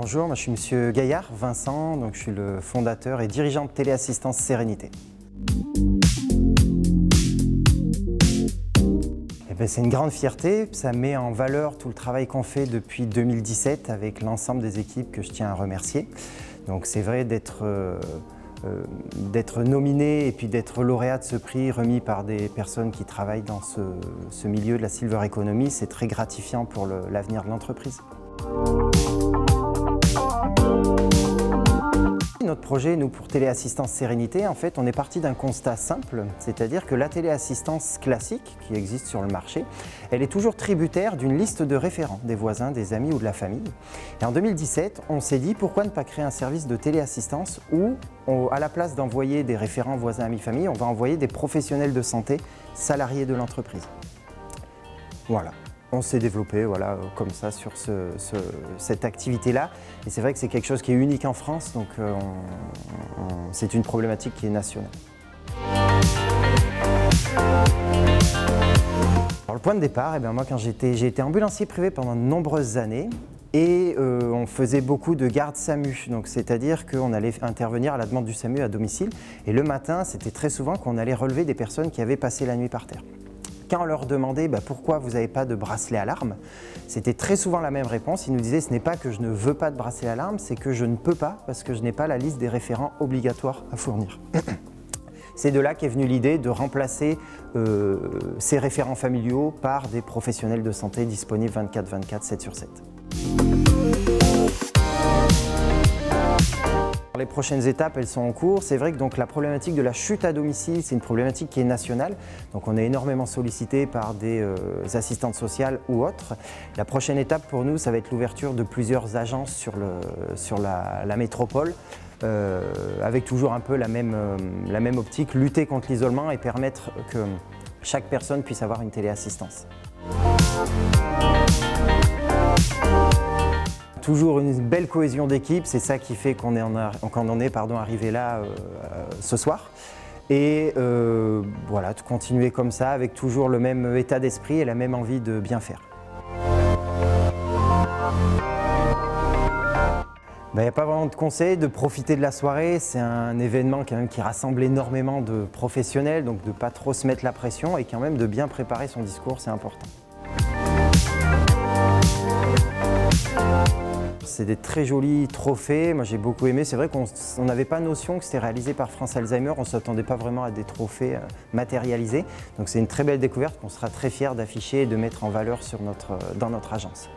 Bonjour, moi je suis Monsieur Gaillard, Vincent, donc je suis le fondateur et dirigeant de Téléassistance Sérénité. C'est une grande fierté, ça met en valeur tout le travail qu'on fait depuis 2017 avec l'ensemble des équipes que je tiens à remercier. Donc c'est vrai d'être nominé et puis d'être lauréat de ce prix remis par des personnes qui travaillent dans ce milieu de la silver economy, c'est très gratifiant pour l'avenir de l'entreprise. Notre projet, nous, pour Téléassistance Sérénité, en fait, on est parti d'un constat simple, c'est-à-dire que la téléassistance classique qui existe sur le marché, elle est toujours tributaire d'une liste de référents, des voisins, des amis ou de la famille. Et en 2017, on s'est dit pourquoi ne pas créer un service de téléassistance où, à la place d'envoyer des référents voisins, amis, famille, on va envoyer des professionnels de santé salariés de l'entreprise. Voilà. On s'est développé comme ça sur cette activité-là. Et c'est vrai que c'est quelque chose qui est unique en France, donc c'est une problématique qui est nationale. Alors, le point de départ, moi quand j'ai été ambulancier privé pendant de nombreuses années et on faisait beaucoup de garde SAMU, donc c'est-à-dire qu'on allait intervenir à la demande du SAMU à domicile et le matin, c'était très souvent qu'on allait relever des personnes qui avaient passé la nuit par terre. Quand on leur demandait pourquoi vous n'avez pas de bracelet alarme, c'était très souvent la même réponse. Ils nous disaient ce n'est pas que je ne veux pas de bracelet alarme, c'est que je ne peux pas parce que je n'ai pas la liste des référents obligatoires à fournir. C'est de là qu'est venue l'idée de remplacer ces référents familiaux par des professionnels de santé disponibles 24/24, 7 sur 7. Les prochaines étapes, elles sont en cours. C'est vrai que donc, la problématique de la chute à domicile, c'est une problématique qui est nationale. Donc on est énormément sollicité par des assistantes sociales ou autres. La prochaine étape pour nous, ça va être l'ouverture de plusieurs agences sur la métropole, avec toujours un peu la même optique, lutter contre l'isolement et permettre que chaque personne puisse avoir une téléassistance. Toujours une belle cohésion d'équipe, c'est ça qui fait qu'on en est arrivé là ce soir. Et voilà, de continuer comme ça avec toujours le même état d'esprit et la même envie de bien faire. Il n'y a pas vraiment de conseil, de profiter de la soirée. C'est un événement quand même qui rassemble énormément de professionnels, donc de ne pas trop se mettre la pression et quand même de bien préparer son discours, c'est important. C'est des très jolis trophées, moi j'ai beaucoup aimé. C'est vrai qu'on n'avait pas notion que c'était réalisé par France Alzheimer, on ne s'attendait pas vraiment à des trophées matérialisés. Donc c'est une très belle découverte qu'on sera très fiers d'afficher et de mettre en valeur dans notre agence.